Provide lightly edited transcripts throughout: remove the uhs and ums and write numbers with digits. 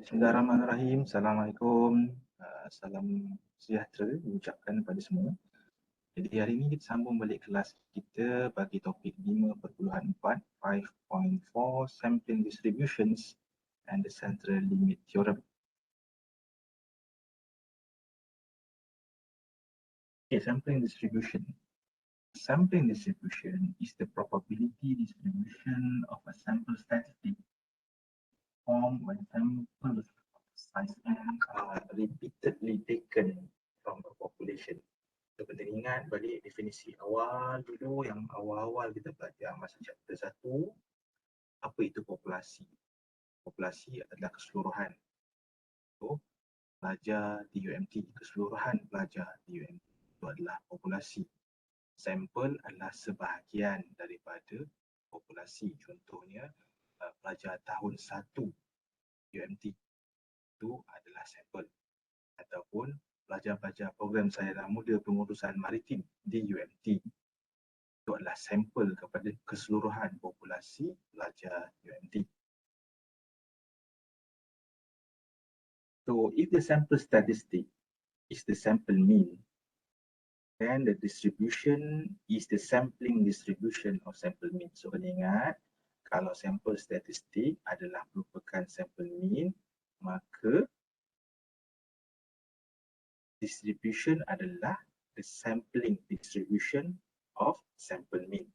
Bismillahirrahmanirrahim. Assalamualaikum. Salam sejahtera diucapkan kepada semua. Jadi hari ini kita sambung balik kelas kita bagi topik 5.4 5.4 Sampling Distributions and the Central Limit Theorem. Okay, sampling distribution. Sampling distribution is the probability distribution of a sample statistic formed when samples of size n are repeatedly taken from a population. So, kena ingat balik definisi awal dulu, yang awal-awal kita belajar masa chapter 1, apa itu populasi. Populasi adalah keseluruhan. So, pelajar TUMT, keseluruhan pelajar TUMT itu adalah populasi. Sampel adalah sebahagian daripada populasi. Contohnya, pelajar tahun 1 UMT itu adalah sampel, ataupun pelajar-pelajar program sarjana muda pengurusan maritim di UMT itu adalah sampel kepada keseluruhan populasi pelajar UMT. So if the sample statistic is the sample mean, then the distribution is the sampling distribution of sample mean. So kena ingat, kalau sampel statistik adalah merupakan sample mean, maka distribution adalah the sampling distribution of sample mean.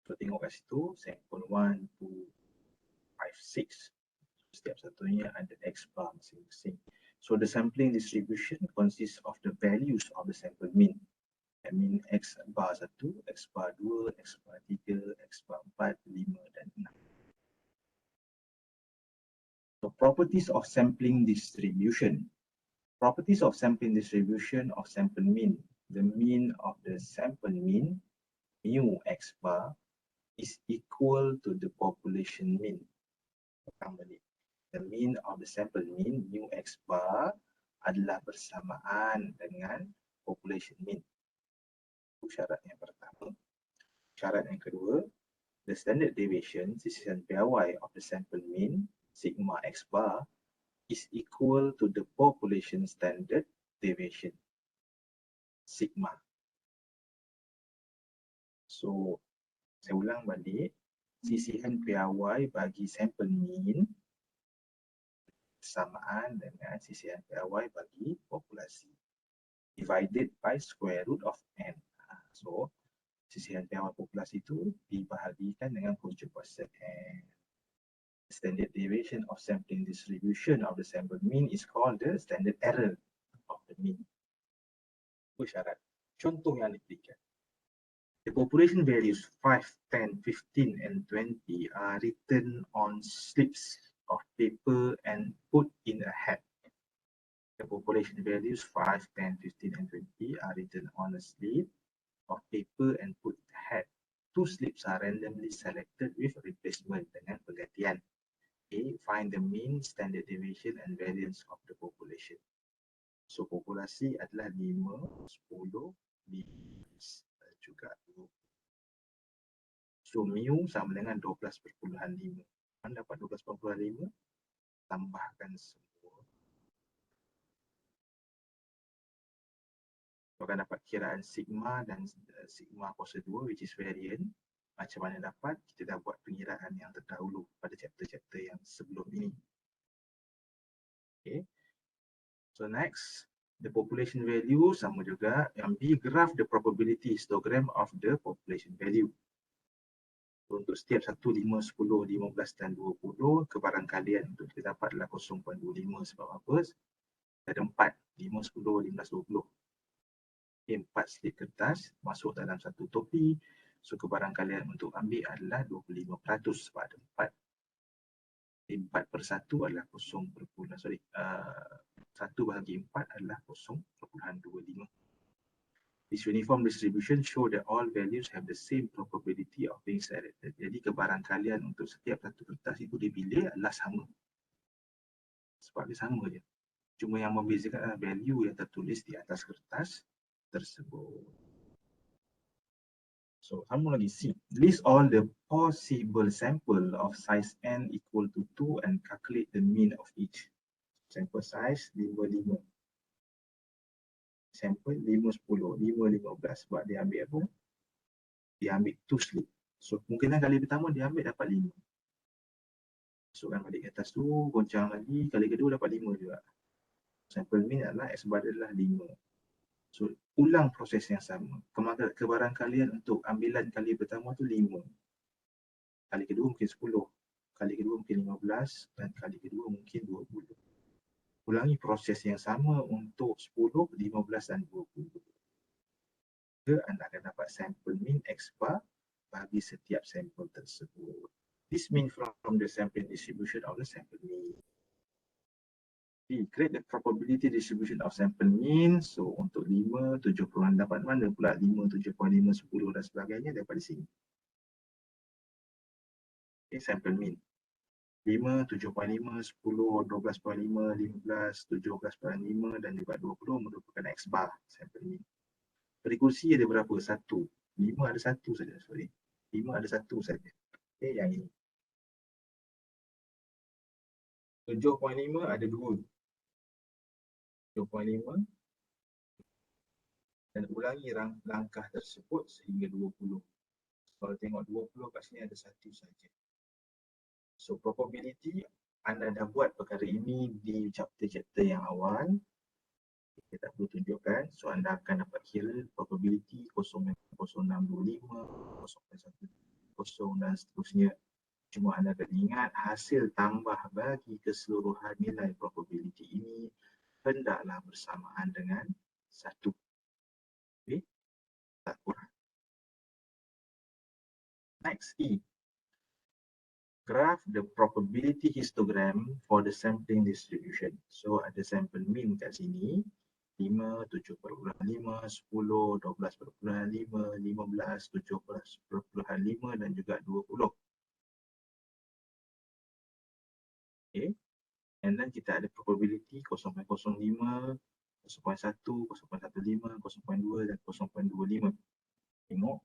So tengok kat situ, sample 1, 2, 5, 6. Setiap satunya ada X bar masing-masing. So the sampling distribution consists of the values of the sample mean. That means X bar 1, X bar 2, X bar 3, X bar 4, 5 dan 6. So properties of sampling distribution. Properties of sampling distribution of sample mean. The mean of the sample mean, mu X bar, is equal to the population mean. The mean of the sample mean, mu X bar, adalah bersamaan dengan population mean. Itu syarat yang pertama. Syarat yang kedua, the standard deviation, sisihan piawai of the sample mean, sigma X bar, is equal to the population standard deviation, sigma. So, saya ulang balik, sisihan piawai bagi sample mean bersamaan dengan sisihan piawai bagi populasi, divided by square root of n. So, sisihan piawai populasi itu dibahagikan dengan punca kuasa n. Standard deviation of sampling distribution of the sample mean is called the standard error of the mean. Itu syarat. Contoh yang diberikan. The population values 5, 10, 15 and 20 are written on slips of paper and put in a hat. The population values 5, 10, 15 and 20 are written on a slip of paper and put in a hat. Two slips are randomly selected with replacement dengan pergantian. A. Find the mean, standard deviation and variance of the population. So populasi adalah 5, 10, 15 juga 20. So mu sama dengan 12.5. Anda dapat 12.5, tambahkan semua. Akan dapat kiraan sigma dan sigma kuasa 2, which is variant. Macam mana dapat? Kita dah buat pengiraan yang terdahulu pada chapter-chapter yang sebelum ini. Okay. So next, the population value sama juga. Yang B, graph the probability histogram of the population value. So, untuk setiap 1, 5, 10, 15 dan 20, kebarangkalian untuk kita dapat adalah 0.25. Sebab apa? Ada 4, 5, 10, 15, 20. Okay, 4 slip kertas masuk dalam satu topi. So kebarangkalian untuk ambil adalah 25% sebab ada 4. 4/1 adalah 1/4 adalah 0.25. This uniform distribution show that all values have the same probability of being selected. Jadi kebarangkalian untuk setiap satu kertas itu dipilih adalah sama. Sebab dia sama je. Cuma yang membezakan adalah value yang tertulis di atas kertas tersebut. So, sambung lagi C. List all the possible sample of size n equal to 2 and calculate the mean of each. Sample size 55. Sampel 5, 10, 5, 15. Sebab dia ambil apa? Dia ambil 2 slip. So kemungkinan kali pertama dia ambil dapat 5. Masukkan balik ke atas tu, goncang lagi, kali kedua dapat 5 juga. Sampel mean adalah X bar adalah 5. So ulang proses yang sama. Kebarangkalian untuk ambilan kali pertama tu 5. Kali kedua mungkin 10. Kali kedua mungkin 15 dan kali kedua mungkin 20. Ulangi proses yang sama untuk 10, 15 dan 20. Anda akan dapat sampel mean X bar bagi setiap sampel tersebut. This means from the sampling distribution of the sample mean. We create the probability distribution of sample mean. So untuk 5, 70 dapat mana pula 5, 7.5, 10 dan sebagainya dapat di sini. Okay, sample mean. 5, 7.5, 10, 12.5, 15, 17.5 dan juga 20 merupakan X bar sample mean. Frequency ada berapa? 1. 5 ada 1 saja. Sorry. 5 ada 1 saja. Okay, yang ini. 7.5 ada 2. 7.5 dan ulangi langkah tersebut sehingga 20. Kalau tengok 20 kat sini ada 1 saja. So probability anda dah buat perkara ini di chapter-chapter yang awal. Kita tak perlu tunjukkan. So anda akan dapat kira probability 0.0625, 0.10 dan seterusnya. Cuma anda kena ingat hasil tambah bagi keseluruhan nilai probability ini hendaklah bersamaan dengan 1. Okay? Tak kurang. Next, E. Graph the probability histogram for the sampling distribution. So ada sample mean kat sini. 5, 7.5, 10, 12.5, 15, 17.5 dan juga 20. Okay. And then kita ada probability 0.05, 0.1, 0.15, 0.2 dan 0.25. Tengok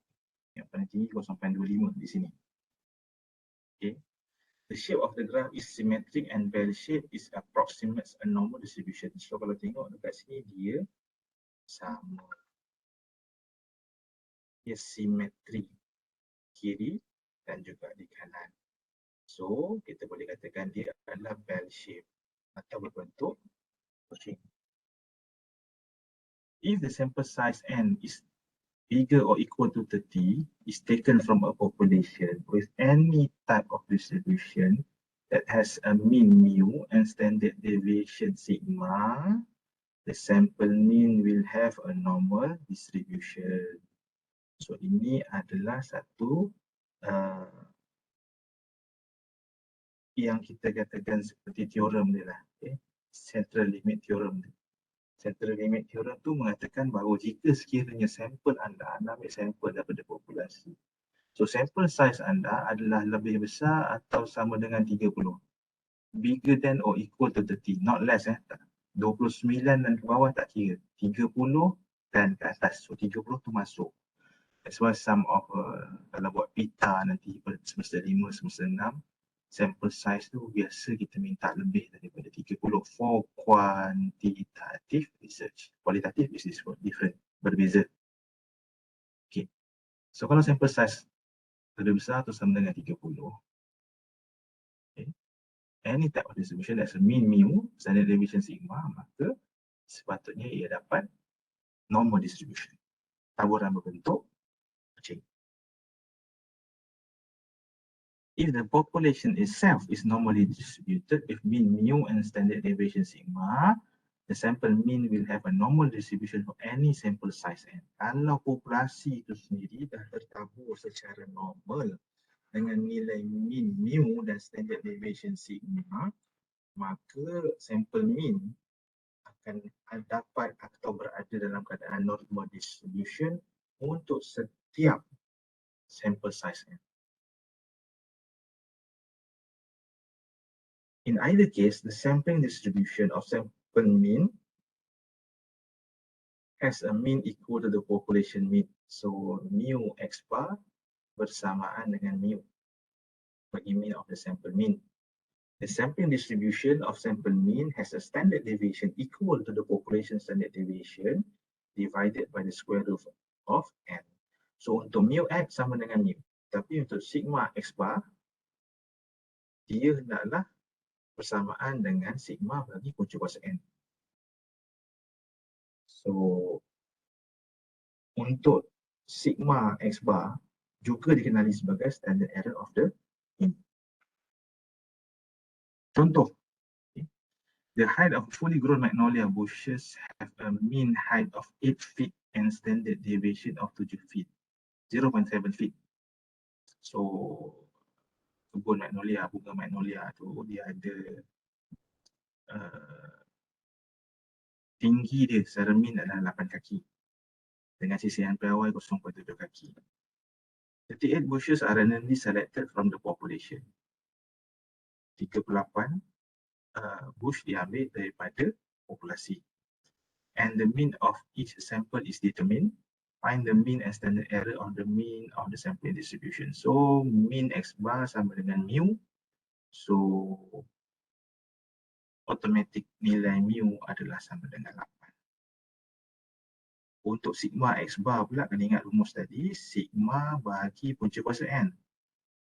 yang paling tinggi 0.25 di sini. Okay. The shape of the graph is symmetric and bell shape is approximates a normal distribution. So kalau tengok dekat sini dia sama. Dia simetri kiri dan juga di kanan. So kita boleh katakan dia adalah bell shape atau berbentuk kucing. If the sample size n is bigger or equal to 30 is taken from a population with any type of distribution that has a mean mu and standard deviation sigma, the sample mean will have a normal distribution. So ini adalah satu yang kita katakan seperti teorem dia lah. Okay? Central limit theorem. Central limit theorem tu mengatakan bahawa jika sekiranya sampel anda ambil sampel daripada populasi. So sampel size anda adalah lebih besar atau sama dengan 30. Bigger than or equal to 30, not less. 29 dan ke bawah tak kira. 30 dan ke atas. So 30 tu masuk. That's why some of kalau buat pita nanti semester 5, semester 6, sample size tu biasa kita minta lebih daripada 30 for quantitative research. Qualitative is different, berbeza. Okay. So kalau sample size lebih besar atau sama dengan 30. Okay. Any type of distribution that's a mean mu, standard deviation sigma, maka sepatutnya ia dapat normal distribution. Taburan berbentuk kucing. If the population itself is normally distributed with mean mu and standard deviation sigma, the sample mean will have a normal distribution for any sample size n. Kalau populasi itu sendiri dah tertabur secara normal dengan nilai mean mu dan standard deviation sigma, maka sample mean akan dapat atau berada dalam keadaan normal distribution untuk setiap sample size n. In either case, the sampling distribution of sample mean has a mean equal to the population mean. So mu x bar bersamaan dengan mu bagi mean of the sample mean. The sampling distribution of sample mean has a standard deviation equal to the population standard deviation divided by the square root of n. So untuk mu x sama dengan mu. Tapi untuk sigma x bar, dia hendaklah bersamaan dengan sigma bagi punca kuasa n. So untuk sigma x bar juga dikenali sebagai standard error of the mean. Contoh, the height of fully grown magnolia bushes have a mean height of 8 feet and standard deviation of 7 feet, 0.7 feet. So kebun magnolia, bunga magnolia tu dia ada tinggi dia secara mean adalah 8 kaki dengan sisihan piawai 0.7 kaki. 38 bushes are randomly selected from the population. 38 bush diambil daripada populasi. And the mean of each sample is determined. Find the mean and standard error of the mean of the sampling distribution. So mean x bar sama dengan mu. So automatic nilai mu adalah sama dengan 8. Untuk sigma x bar pula kena ingat rumus tadi, sigma bagi punca kuasa n.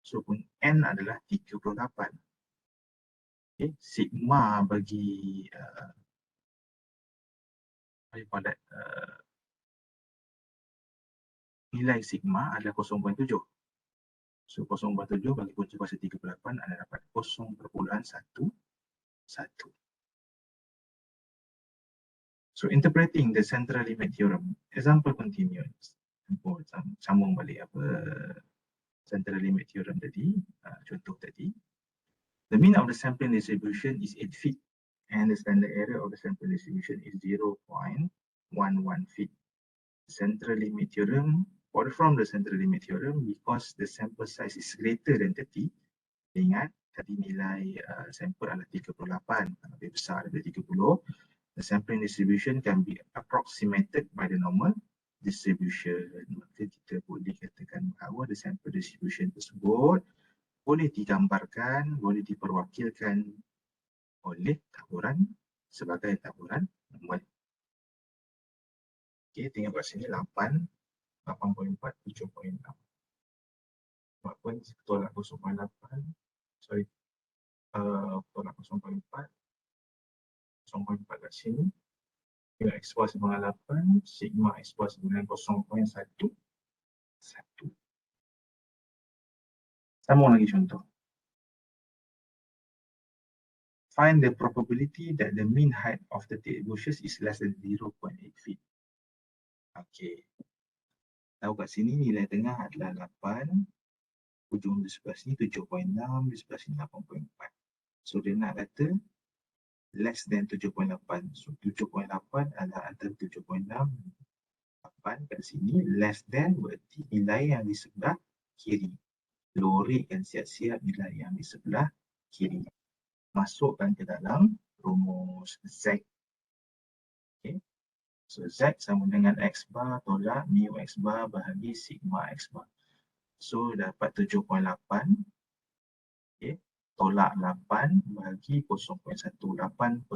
So n adalah 38. Okay. Sigma bagi nilai sigma adalah 0.7. So 0.7 bagi punca kuasa 38 adalah dapat 0.11. So interpreting the central limit theorem, example continuous. Sambung balik apa central limit theorem tadi, contoh tadi. The mean of the sampling distribution is 8 feet and the standard error of the sample distribution is 0.11 feet. Central limit theorem, or from the central limit theorem, because the sample size is greater than 30, ingat tadi nilai sampel adalah 38, lebih besar daripada 30, the sampling distribution can be approximated by the normal distribution. Maka kita boleh katakan bahawa the sample distribution tersebut boleh digambarkan, boleh diperwakilkan oleh taburan sebagai taburan normal. Okey, tengok kat sini 8, 8.4, 7.6. Buat pun tolak 0.8, sorry, tolak 0.4, 0.4 kat sini. Tengok x bar sama dengan 8, sigma x bar sama dengan 0.11. Sambung lagi contoh. Find the probability that the mean height of the 38 bushes is less than 0.8 feet. Okey. Tahu kat sini nilai tengah adalah 8, ujung di sebelah sini 7.6, di sebelah sini 8.4. So dia nak kata less than 7.8. So 7.8 adalah antara 7.6, 8 kat sini, less than berarti nilai yang di sebelah kiri. Lorikkan siap-siap nilai yang di sebelah kiri. Masukkan ke dalam rumus Z. Okay. So Z sama dengan X bar tolak mu X bar bahagi sigma X bar. So dapat 7.8. Okay. Tolak 8 bahagi 0.18. 0.11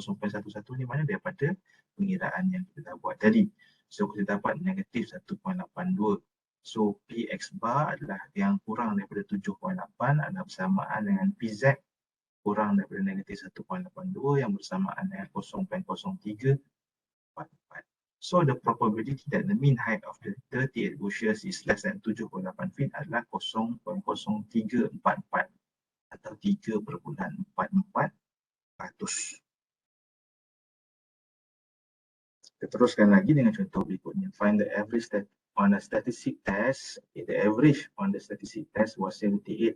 ni mana daripada pengiraan yang kita dah buat tadi. So kita dapat negatif 1.82. So Px bar adalah yang kurang daripada 7.8 adalah bersamaan dengan Pz kurang daripada negatif 1.82 yang bersamaan dengan 0.0344. So the probability that the mean height of the 38 bushes is less than 7.8 feet adalah 0.0344 atau 3.44%. Kita teruskan lagi dengan contoh berikutnya. Find the average on a statistic test. Okay, the average on the statistic test was 78.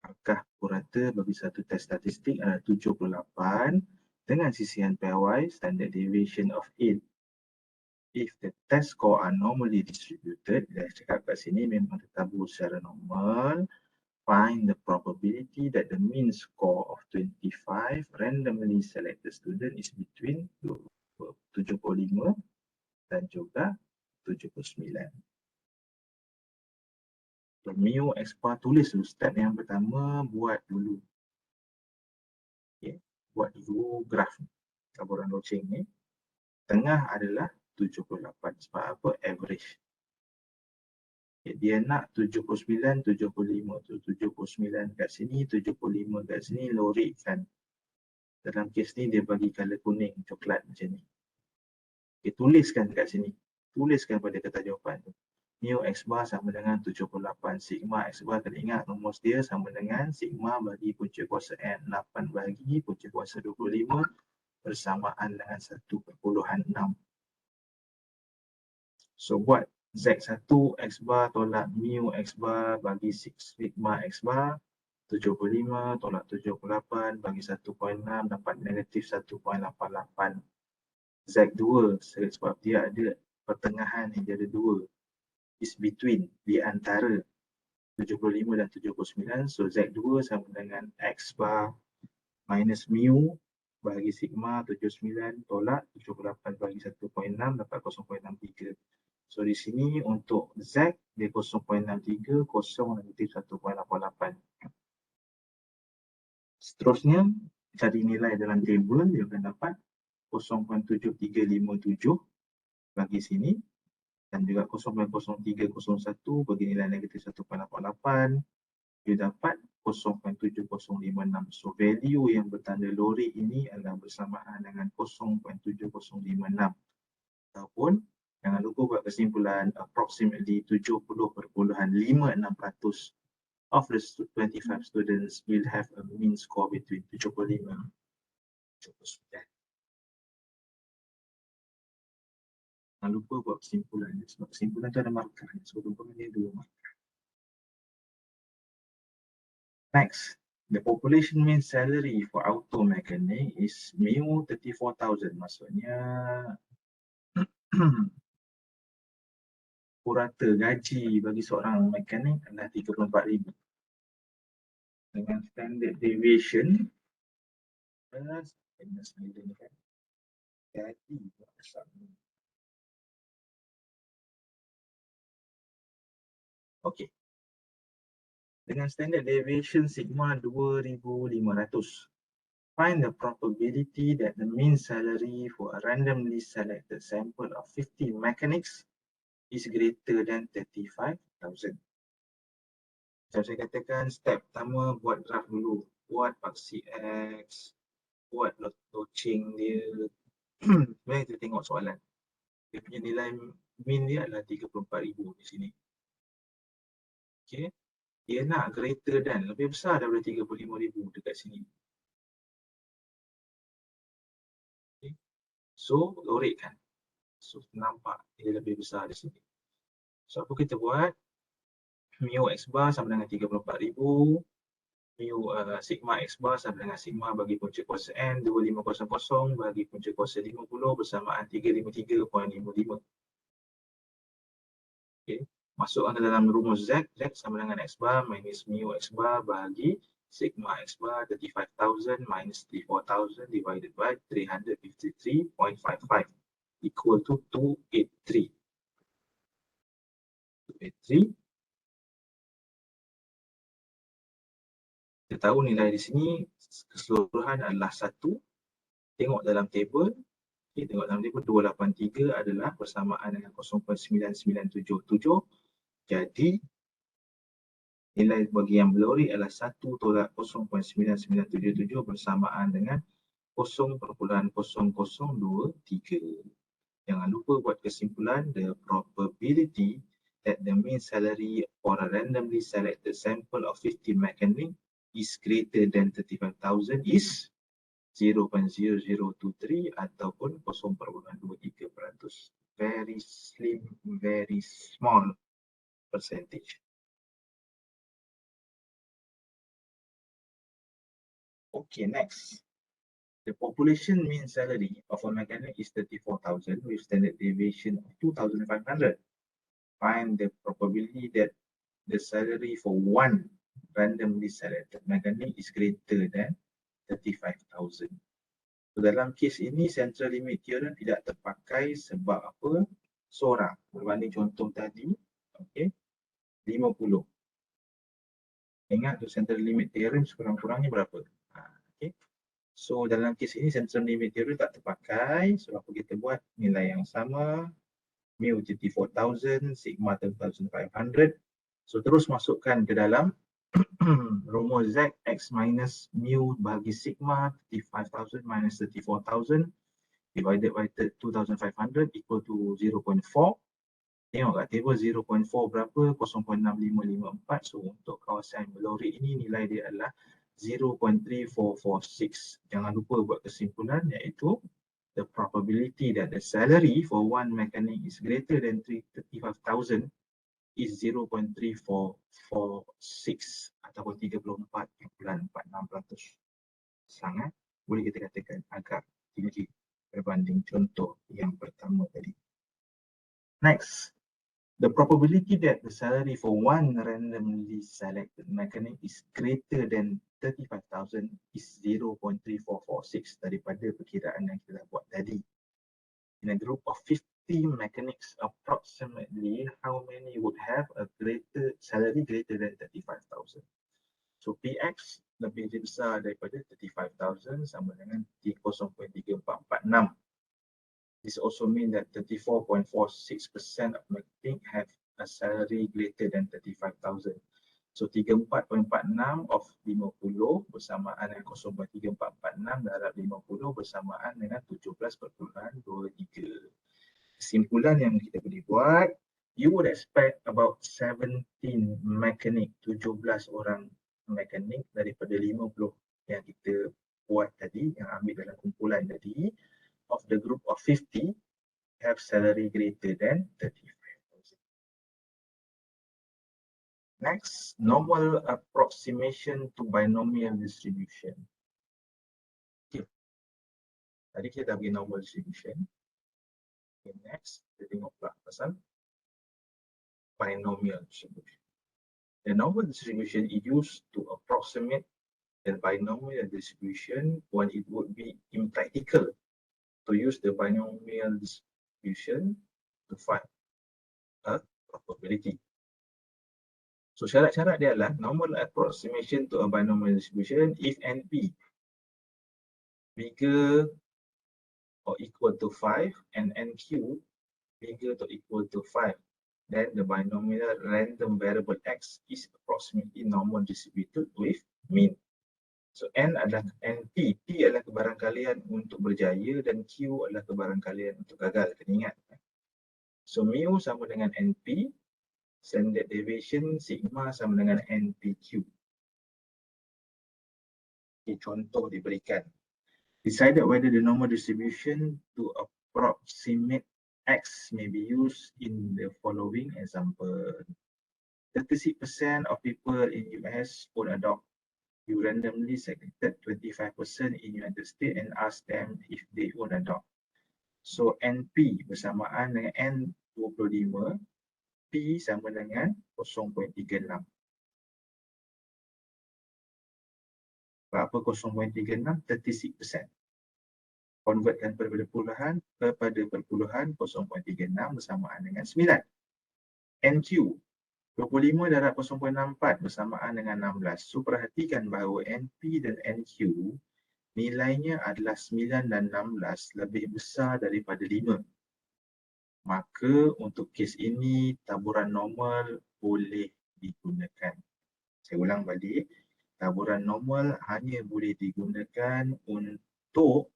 Apakah purata bagi satu test statistik adalah 78 dengan sisihan piawai standard deviation of 8. If the test score are normally distributed, dah cakap kat sini memang tertabur secara normal. Find the probability that the mean score of 25 randomly selected student is between 75 dan juga 79. So, mu X bar tulis dulu. Step yang pertama buat dulu buat dulu graf taburan loceng ni. Tengah adalah 78. Sebab apa? Average. Okay, dia nak 79, 75 tu. 79 kat sini, 75 kat sini, lorikkan. Dalam kes ni dia bagi color kuning, coklat macam ni. Okay, tuliskan kat sini. Tuliskan pada kertas jawapan tu. Mu X bar sama dengan 78. Sigma X bar, kena ingat rumus dia sama dengan sigma bagi punca kuasa N. 8 bagi punca kuasa 25 bersamaan dengan 1/6. So buat Z1 X bar tolak mu X bar bagi sigma X bar. 75 tolak 78 bagi 1.6 dapat negatif 1.88. Z2 sebab dia ada pertengahan ni, dia ada 2. Is between, di antara 75 dan 79. So Z2 sama dengan X bar minus mu bagi sigma 79 tolak 78 bagi 1.6 dapat 0.63. So di sini untuk Z dia 0.63, kosong negatif 1.88. Seterusnya cari nilai dalam table, dia akan dapat 0.7357 bagi sini dan juga 0.0301 bagi nilai negatif 1.88. Dia dapat 0.7056. So value yang bertanda lorik ini adalah bersamaan dengan 0.7056. Ataupun jangan lupa buat kesimpulan approximately 70.56% of the 25 students will have a mean score between 75 dan 79. Jangan lupa buat kesimpulan. Sebab kesimpulan tu ada markah. So rumput dia 2 markah. Next, the population mean salary for auto mechanic is mu 34,000. Maksudnya purata gaji bagi seorang mekanik adalah 34,000. Dengan standard deviation jadi okey. Dengan standard deviation sigma 2,500. Find the probability that the mean salary for a randomly selected sample of 50 mechanics is greater than 35,000. Macam saya katakan, step pertama buat graf dulu. Buat paksi X, buat loceng dia. Sebenarnya kita tengok soalan. Dia punya nilai mean dia adalah 34,000 di sini. Okay. Dia nak greater than, lebih besar daripada 35,000 dekat sini. Okay. So, lorikkan. So, nampak dia lebih besar di sini. So, apa kita buat? Mu X bar sama dengan 34,000. Mu sigma X bar sama dengan sigma bagi punca kuasa N 2500 bagi punca kuasa 50 bersamaan 353.55. Okay. Masukkan ke dalam rumus Z. Z sama dengan X bar minus mu X bar bagi sigma X bar 35,000 minus 34,000 divided by 353.55 equal to 283. 283. Kita tahu nilai di sini keseluruhan adalah 1. Tengok dalam table. Okay, tengok dalam table 283 adalah bersamaan dengan 0.9977. Jadi nilai bagi yang melorik adalah 1 tolak 0.9977 bersamaan dengan 0.0023. Jangan lupa buat kesimpulan, the probability that the mean salary for a randomly selected sample of 50 mechanic is greater than 35,000 is 0.0023 ataupun 0.23%. Very slim, very small percentage. Okay, next. The population mean salary of a mechanic is 34,000 with standard deviation of 2,500. Find the probability that the salary for one randomly selected mechanic is greater than 35,000. So, dalam kes ini central limit theorem tidak terpakai sebab apa? Seorang berbanding contoh tadi, okay, 50. Ingat tu central limit theorem sekurang-kurangnya berapa? Okay. So dalam kes ini central limit theory tak terpakai. So apa kita buat? Nilai yang sama, mu 34,000, sigma 10,500. So terus masukkan ke dalam rumus Z, X minus mu bagi sigma 35,000 minus 34,000 divided by 2,500 equal to 0.4. Tengok kat table 0.4 berapa? 0.6554. So untuk kawasan melorik ini nilai dia adalah 0.3446. Jangan lupa buat kesimpulan iaitu the probability that the salary for one mechanic is greater than 35,000 is 0.3446 ataupun 34.46%. Sangat boleh kita katakan agak tinggi berbanding contoh yang pertama tadi. Next, the probability that the salary for one randomly selected mechanic is greater than 35,000 is 0.3446 daripada perkiraan yang kita buat tadi. In a group of 50 mechanics, approximately how many would have a greater salary greater than 35,000? So PX lebih besar daripada 35,000 sama dengan 0.3446. This also means that 34.46% of mechanics have a salary greater than 35,000. So 34.46 of 50 bersamaan dengan 0.3446 darab 50 bersamaan dengan 17.23. Kesimpulan yang kita boleh buat, you would expect about 17 mechanic, 17 orang mechanic daripada 50 yang kita buat tadi, yang ambil dalam kumpulan tadi, of the group of 50 have salary greater than 35,000. Next, normal approximation to binomial distribution. Okay. Tadi kita bagi normal distribution. Okay, next, kita tengok pula pasal binomial distribution. The normal distribution is used to approximate the binomial distribution when it would be impractical to use the binomial distribution to find a probability. So syarat-syarat dia adalah normal approximation to a binomial distribution if NP bigger or equal to 5 and NQ bigger or equal to 5, then the binomial random variable X is approximately normal distributed with mean. So N adalah NP, P adalah kebarangkalian untuk berjaya dan Q adalah kebarangkalian untuk gagal. Kena ingat. So mu sama dengan NP, standard deviation sigma sama dengan NPQ. Okay, contoh diberikan. Decided whether the normal distribution to approximate X may be used in the following example. 36% of people in US own a dog. You randomly selected 25% in United States and ask them if they own a dog. So NP bersamaan dengan N25, P sama dengan 0.36. Berapa 0.36? 36%. Convertkan perpuluhan kepada perpuluhan 0.36 bersamaan dengan 9. NQ 25 darab 0.64 bersamaan dengan 16. So perhatikan bahawa NP dan NQ nilainya adalah 9 dan 16 lebih besar daripada 5. Maka untuk kes ini taburan normal boleh digunakan. Saya ulang balik. Taburan normal hanya boleh digunakan untuk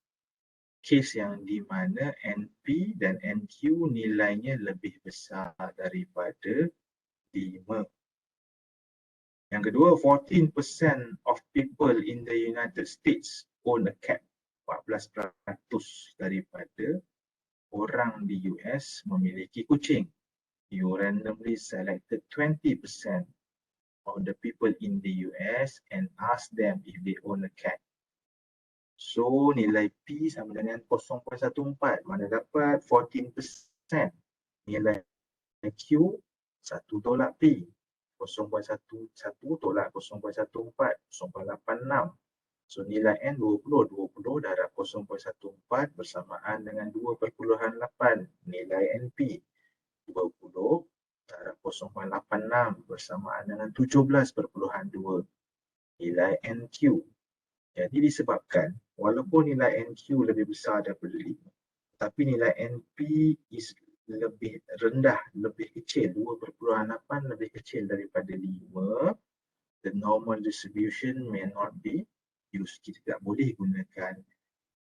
kes yang di mana NP dan NQ nilainya lebih besar daripada 5. Yang kedua, 14% of people in the United States own a cat. 14% daripada orang di US memiliki kucing. You randomly selected 20% of the people in the US and ask them if they own a cat. So nilai P sama dengan 0.14. Mana dapat 14%. Nilai Q 1 tolak P, 0.11 tolak 0.14, 0.86. So nilai N 20 darab 0.14 bersamaan dengan 2.8. Nilai NP 20 darab 0.86 bersamaan dengan 17.2. Nilai NQ. Jadi disebabkan Walaupun nilai NQ lebih besar daripada 5, tapi nilai NP is lebih rendah, lebih kecil, 2.8 lebih kecil daripada 5, the normal distribution may not be used. Kita tidak boleh gunakan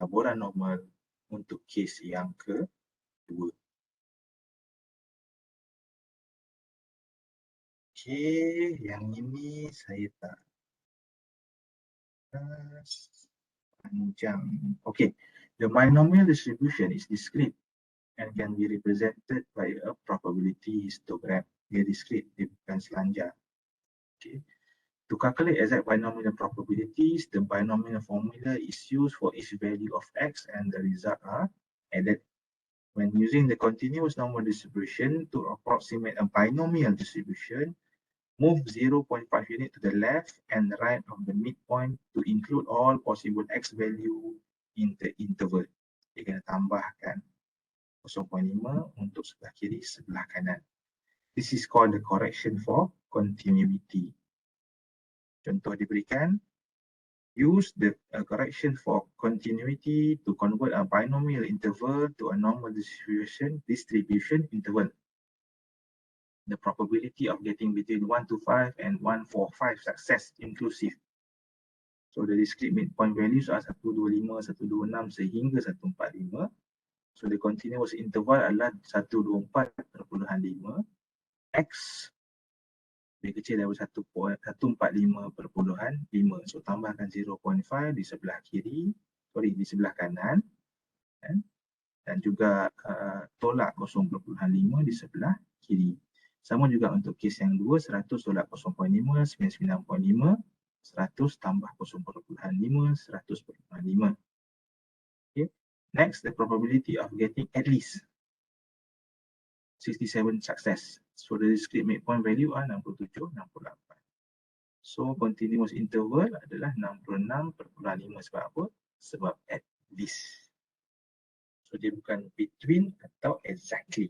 taburan normal untuk kes yang kedua. Okey, yang ini saya tak panjang. Okay, the binomial distribution is discrete and can be represented by a probability histogram. Dia discrete, dia bukan selanjar. Okay. To calculate exact binomial probabilities, the binomial formula is used for each value of x and the result are added. When using the continuous normal distribution to approximate a binomial distribution, move 0.5 unit to the left and right of the midpoint to include all possible x value in the interval. Dia kena tambahkan 0.5 untuk sebelah kiri, sebelah kanan. This is called the correction for continuity. Contoh diberikan, use the correction for continuity to convert a binomial interval to a normal distribution interval. The probability of getting between 1 to 5 and 1, 4, 5 success inclusive. So the discrete midpoint values are 125, 126 sehingga 145. So the continuous interval adalah 124.5. X lebih kecil daripada 145.5. So tambahkan 0.5 di sebelah kiri, di sebelah kanan. Dan juga tolak 0.5 di sebelah kiri. Sama juga untuk kes yang 2, 100 tolak 0.5, 99.5, 100 tambah 0.5, 100.5. Okay. Next, the probability of getting at least 67 success. So the discrete midpoint value are 67, 68. So continuous interval adalah 66.5. Sebab apa? Sebab at least. So dia bukan between atau exactly.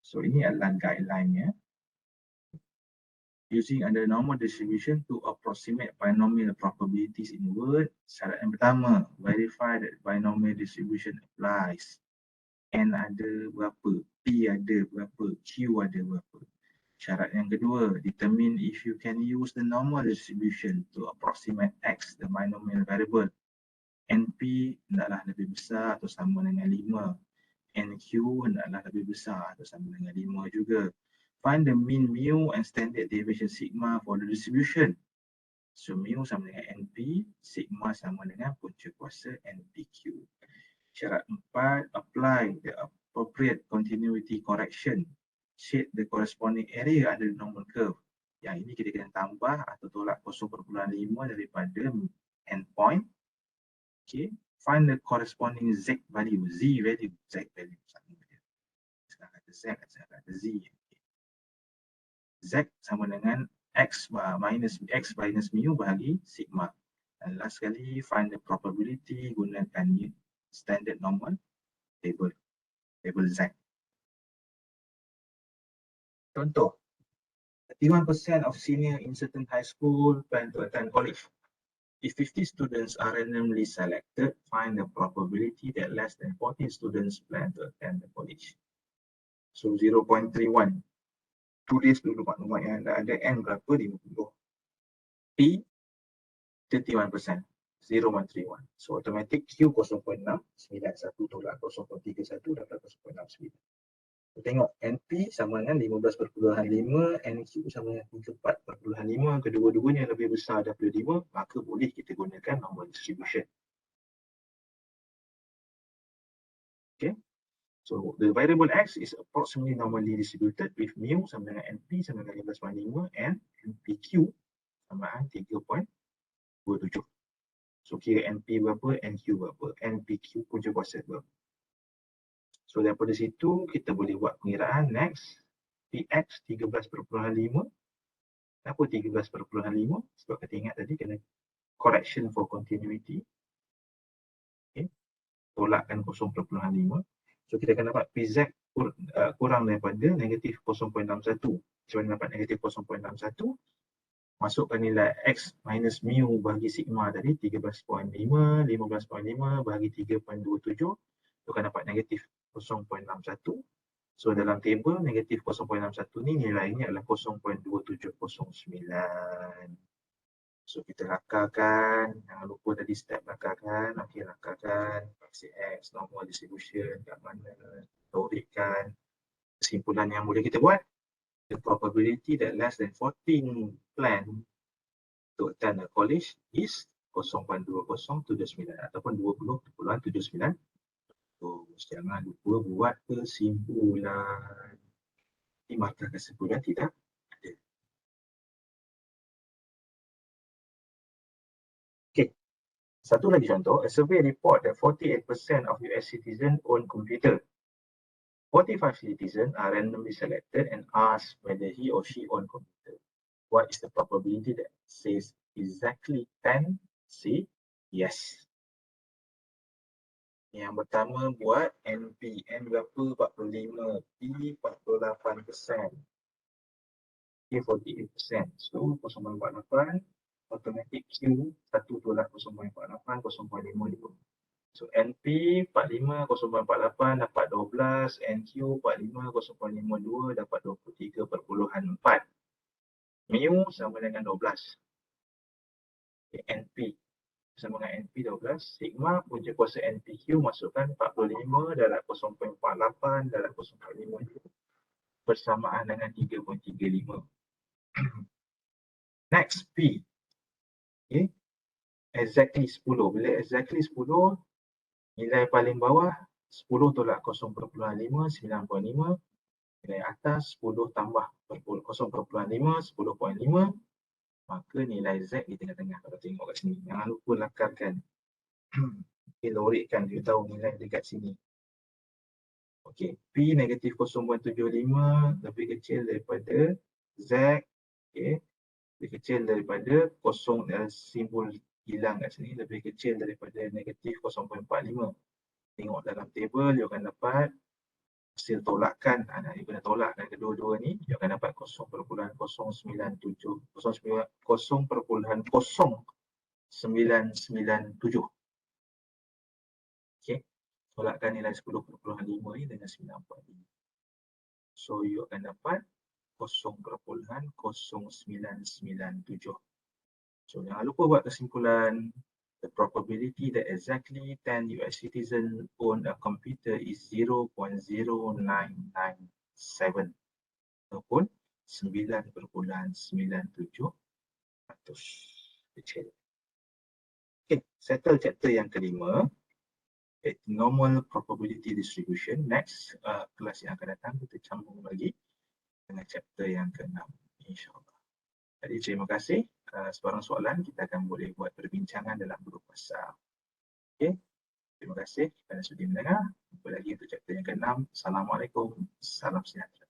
So ini adalah guideline-nya. Using under normal distribution to approximate binomial probabilities in word. Syarat yang pertama, verify that binomial distribution applies. N ada berapa, P ada berapa, Q ada berapa. Syarat yang kedua, determine if you can use the normal distribution to approximate X, the binomial variable. NP hendaklah lebih besar atau sama dengan 5. NQ hendaklah lebih besar atau sama dengan 5 juga. Find the mean mu and standard deviation sigma for the distribution. So mu sama dengan NP, sigma sama dengan punca kuasa NPQ. Syarat 4, apply the appropriate continuity correction. Shade the corresponding area under the normal curve. Yang ini kita kena tambah atau tolak 0.5 daripada endpoint. Okay. Find the corresponding z value, z value, sama dia. Sekarang kata z, sekarang kata z. Okay. Z sama dengan x minus mu bahagi sigma. Dan last sekali, find the probability gunakan standard normal table z. Contoh, 31% of senior in certain high school plan to attend college. If 50 students are randomly selected, find the probability that less than 40 students plan to attend the college. So 0.31. Tulis dulu maklumat yang ada N berapa? 50. P 31%. 0.31. So automatic Q 0.6, 91 tolak 0.31 dapat 0.69. Tengok NP sama dengan 15.5, NQ sama dengan 34.5. Kedua-duanya lebih besar daripada 5, maka boleh kita gunakan normal distribution. Okay. So the variable X is approximately normally distributed with mu sama dengan NP sama dengan 15.5 and NPQ sama dengan 3.27. So kira NP berapa, NQ berapa, NPQ punca kuasa berapa. So daripada situ kita boleh buat pengiraan. Next, PX 13.5. Kenapa 13.5? Sebab kita ingat tadi kena correction for continuity. Okay. Tolakkan 0.5. So kita akan dapat PZ kurang daripada negatif 0.61. Macam mana dapat negatif 0.61? masukkan nilai X minus mu bagi sigma tadi 13.5, 15.5 bagi 3.27, tu akan dapat negatif 0.61. So dalam table negatif 0.61 ni nilainya adalah 0.2709. So kita lakarkan, jangan lupa tadi step lakarkan. Okey, lakarkan X normal distribution kat mana, teorikan. Kesimpulan yang boleh kita buat, the probability that less than 14 plan to attend a college is 0.2079 ataupun 20.79. So jangan lupa buat kesimpulan. Ini markah kesimpulan tidak ada. Okey. Satu lagi contoh, a survey report that 48% of US citizens own computer. 45 citizens are randomly selected and asked whether he or she own computer. What is the probability that says exactly 10 say yes? Yang pertama buat NP. N berapa? 45. P 48%. K 48%. So 0.48. Automatic Q 1 tolak 0.48, 0.55. So NP 45, 0.48 dapat 12. NQ 45, 0.52 dapat 23.4. Mu sama dengan 12. Okay, NP sama dengan NP 12. Sigma punca kuasa NPQ masukkan 45 dalam 0.48 dalam 0.52 bersamaan dengan 3.35. Next, P. Okay. Exactly 10. Bila exactly 10, nilai paling bawah 10 tolak 0.5, 9.5. Nilai atas 10 tambah 0.5, 10.5. Maka nilai Z di tengah-tengah. Kalau tengok kat sini, jangan lupa lakarkan. Lorikkan, dia tahu nilai dekat sini. Okey, P negatif 0.75 lebih kecil daripada Z. Okey, lebih kecil daripada kosong, simbol hilang kat sini, lebih kecil daripada negatif 0.45. Tengok dalam table, dia akan dapat hasil tolakan. Dia kena tolakkan kedua-dua ni, dia akan dapat 0.097. 0.0997. Okey, tolakkan nilai 10.5 ni dengan 9.5. So, you akan dapat 0.0997. So, jangan lupa buat kesimpulan. The probability that exactly 10 US citizens own a computer is 0.0997 ataupun 9.97%. Kecil. Okay, settle chapter yang kelima. Normal probability distribution. Next, kelas yang akan datang kita sambung lagi dengan chapter yang ke-6, insyaAllah. Jadi terima kasih. Sebarang soalan kita akan boleh buat perbincangan dalam grup WhatsApp. Okay. Terima kasih kerana sudi mendengar. Jumpa lagi untuk chapter yang ke-6. Assalamualaikum. Salam sejahtera.